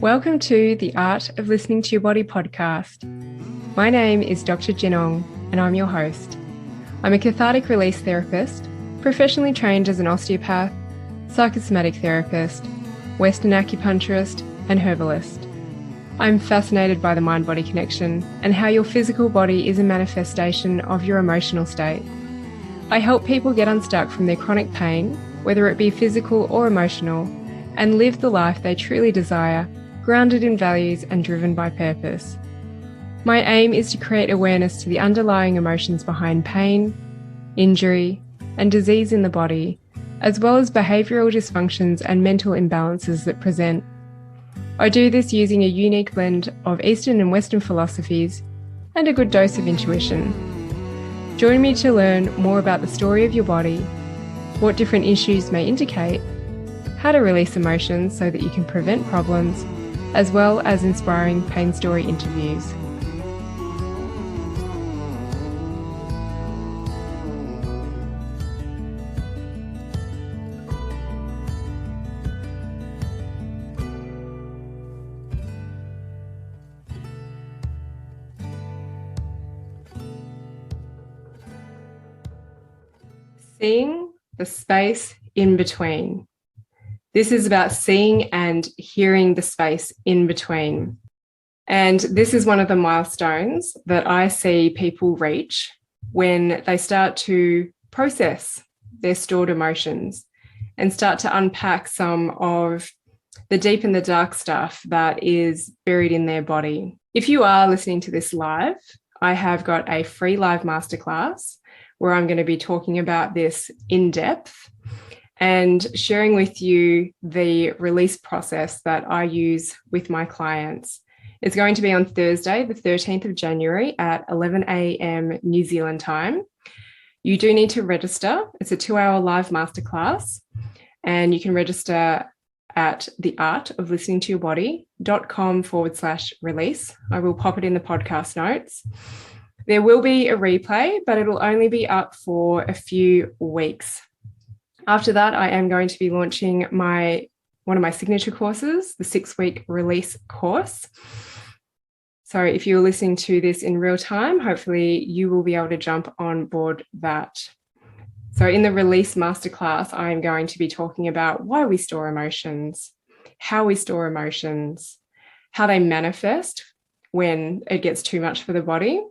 Welcome to the Art of Listening to Your Body podcast. My name is Dr. Jinong and I'm your host. I'm a cathartic release therapist, professionally trained as an osteopath, psychosomatic therapist, Western acupuncturist, and herbalist. I'm fascinated by the mind-body connection and how your physical body is a manifestation of your emotional state. I help people get unstuck from their chronic pain, whether it be physical or emotional, and live the life they truly desire, grounded in values and driven by purpose. My aim is to create awareness to the underlying emotions behind pain, injury, and disease in the body, as well as behavioural dysfunctions and mental imbalances that present. I do this using a unique blend of Eastern and Western philosophies and a good dose of intuition. Join me to learn more about the story of your body, what different issues may indicate, how to release emotions so that you can prevent problems, as well as inspiring pain story interviews. Seeing the space in between. This is about seeing and hearing the space in between. And this is one of the milestones that I see people reach when they start to process their stored emotions and start to unpack some of the deep and the dark stuff that is buried in their body. If you are listening to this live, I have got a free live masterclass where I'm going to be talking about this in depth and sharing with you the release process that I use with my clients. It's going to be on Thursday, the 13th of January at 11 a.m. New Zealand time. You do need to register. It's a 2-hour live masterclass, and you can register at theartoflisteningtoyourbody.com/release. I will pop it in the podcast notes. There will be a replay, but it'll only be up for a few weeks. After that, I am going to be launching one of my signature courses, the 6-week release course. So if you're listening to this in real time, hopefully you will be able to jump on board that. So in the release masterclass, I am going to be talking about why we store emotions, how we store emotions, how they manifest when it gets too much for the body,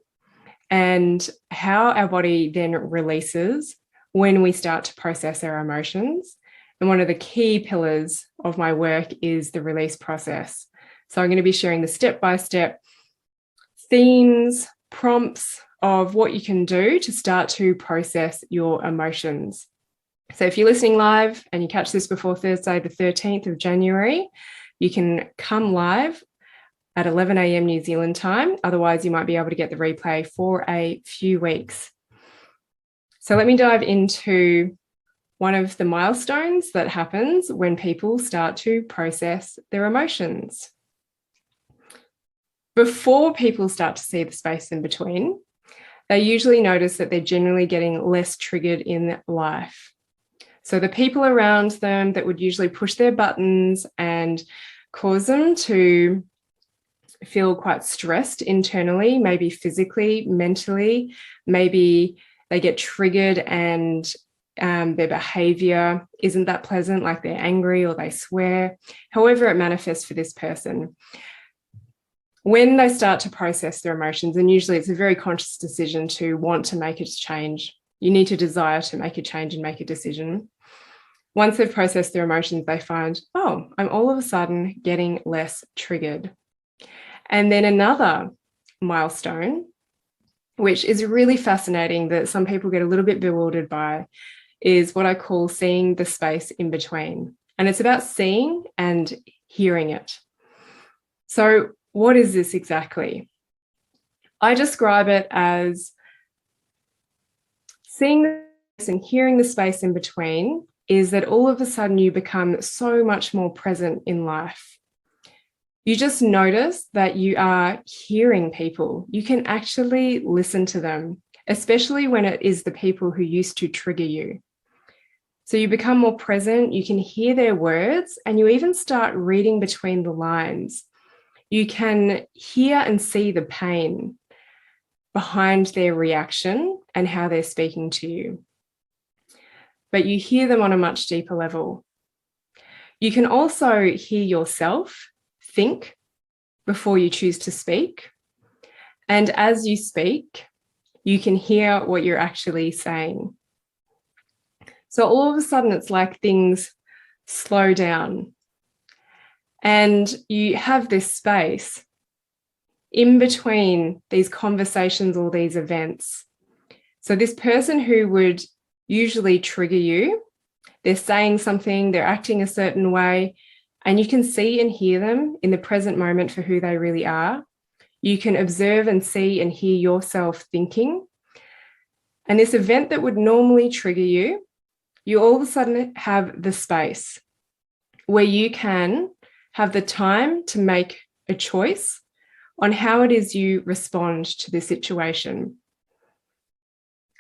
and how our body then releases when we start to process our emotions. And one of the key pillars of my work is the release process. So I'm going to be sharing the step-by-step themes, prompts of what you can do to start to process your emotions. So if you're listening live and you catch this before Thursday, the 13th of January, you can come live at 11 a.m. New Zealand time. Otherwise, you might be able to get the replay for a few weeks. So let me dive into one of the milestones that happens when people start to process their emotions. Before people start to see the space in between, they usually notice that they're generally getting less triggered in life. So the people around them that would usually push their buttons and cause them to feel quite stressed internally, maybe physically, mentally, maybe they get triggered and their behavior isn't that pleasant, like they're angry or they swear, however it manifests for this person. When they start to process their emotions, and usually it's a very conscious decision to want to make a change, you need to desire to make a change and make a decision. Once they've processed their emotions, they find, oh, I'm all of a sudden getting less triggered. And then another milestone, which is really fascinating that some people get a little bit bewildered by, is what I call seeing the space in between. And it's about seeing and hearing it. So what is this exactly? I describe it as seeing the space and hearing the space in between is that all of a sudden you become so much more present in life. You just notice that you are hearing people. You can actually listen to them, especially when it is the people who used to trigger you. So you become more present, you can hear their words, and you even start reading between the lines. You can hear and see the pain behind their reaction and how they're speaking to you. But you hear them on a much deeper level. You can also hear yourself think before you choose to speak. And as you speak, you can hear what you're actually saying. So all of a sudden, it's like things slow down. And you have this space in between these conversations or these events. So this person who would usually trigger you, they're saying something, they're acting a certain way, and you can see and hear them in the present moment for who they really are. You can observe and see and hear yourself thinking. And this event that would normally trigger you, you all of a sudden have the space where you can have the time to make a choice on how it is you respond to the situation.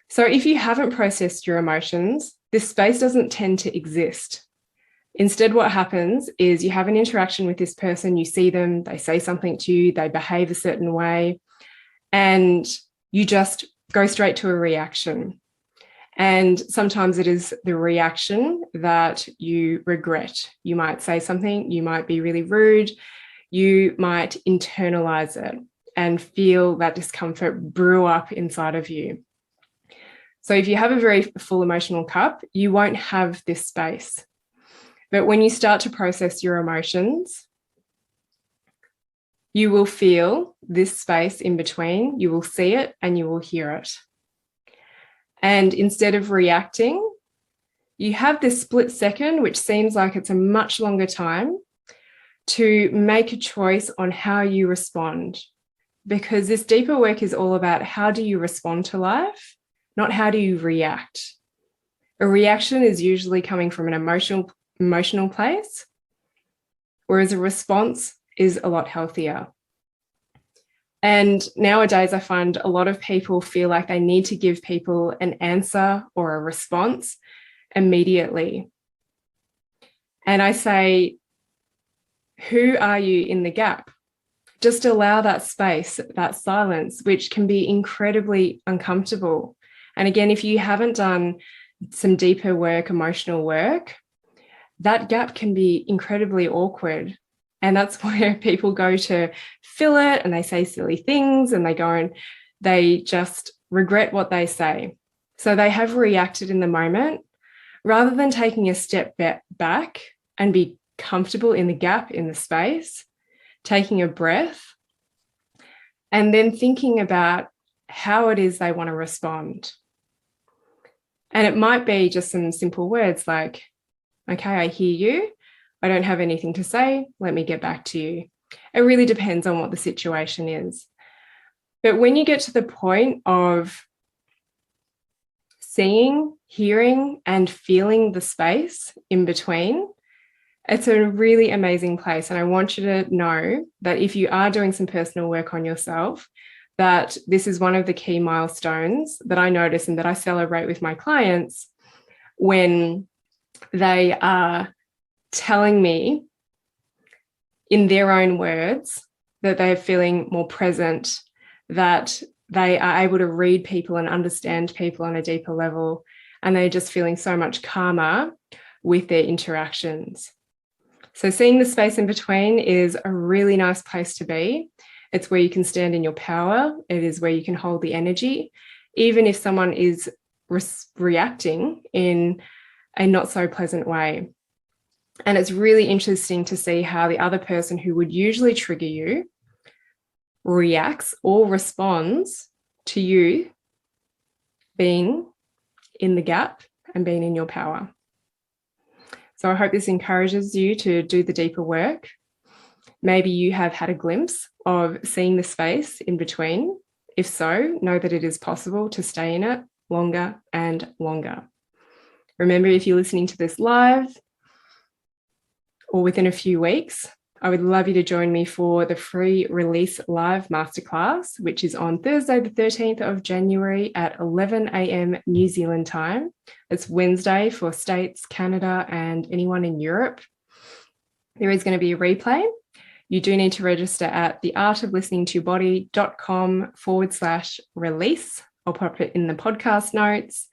So if you haven't processed your emotions, this space doesn't tend to exist. Instead, what happens is you have an interaction with this person, you see them, they say something to you, they behave a certain way, and you just go straight to a reaction. And sometimes it is the reaction that you regret. You might say something, you might be really rude, you might internalize it and feel that discomfort brew up inside of you. So if you have a very full emotional cup, you won't have this space. But when you start to process your emotions, you will feel this space in between, you will see it and you will hear it. And instead of reacting, you have this split second, which seems like it's a much longer time, to make a choice on how you respond. Because this deeper work is all about how do you respond to life, not how do you react. A reaction is usually coming from an emotional place, whereas a response is a lot healthier. And nowadays, I find a lot of people feel like they need to give people an answer or a response immediately. And I say, who are you in the gap? Just allow that space, that silence, which can be incredibly uncomfortable. And again, if you haven't done some deeper work, emotional work, that gap can be incredibly awkward. And that's where people go to fill it and they say silly things and they just regret what they say. So they have reacted in the moment rather than taking a step back and be comfortable in the gap, in the space, taking a breath, and then thinking about how it is they want to respond. And it might be just some simple words like, okay, I hear you. I don't have anything to say. Let me get back to you. It really depends on what the situation is. But when you get to the point of seeing, hearing, and feeling the space in between, it's a really amazing place. And I want you to know that if you are doing some personal work on yourself, that this is one of the key milestones that I notice and that I celebrate with my clients when they are telling me in their own words that they're feeling more present, that they are able to read people and understand people on a deeper level, and they're just feeling so much calmer with their interactions. So seeing the space in between is a really nice place to be. It's where you can stand in your power. It is where you can hold the energy, even if someone is reacting in a not so pleasant way. And it's really interesting to see how the other person who would usually trigger you reacts or responds to you being in the gap and being in your power. So I hope this encourages you to do the deeper work. Maybe you have had a glimpse of seeing the space in between. If so, know that it is possible to stay in it longer and longer. Remember, if you're listening to this live or within a few weeks, I would love you to join me for the free release live masterclass, which is on Thursday, the 13th of January at 11 a.m. New Zealand time. It's Wednesday for States, Canada, and anyone in Europe. There is going to be a replay. You do need to register at theartoflisteningtoyobody.com/release. I'll pop it in the podcast notes,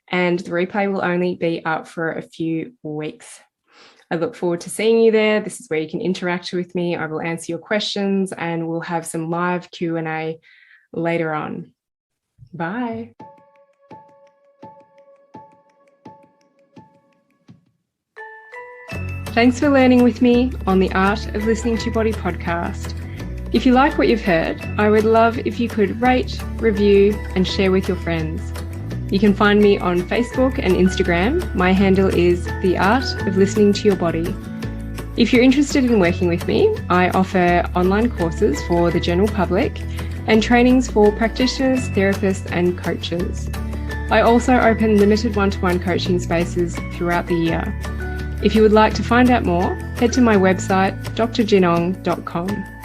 and the replay will only be up for a few weeks. I look forward to seeing you there. This is where you can interact with me. I will answer your questions and we'll have some live Q&A later on. Bye. Thanks for learning with me on the Art of Listening to Your Body podcast. If you like what you've heard, I would love if you could rate, review, and share with your friends. You can find me on Facebook and Instagram. My handle is The Art of Listening to Your Body. If you're interested in working with me, I offer online courses for the general public and trainings for practitioners, therapists, and coaches. I also open limited one-to-one coaching spaces throughout the year. If you would like to find out more, head to my website, drjinong.com.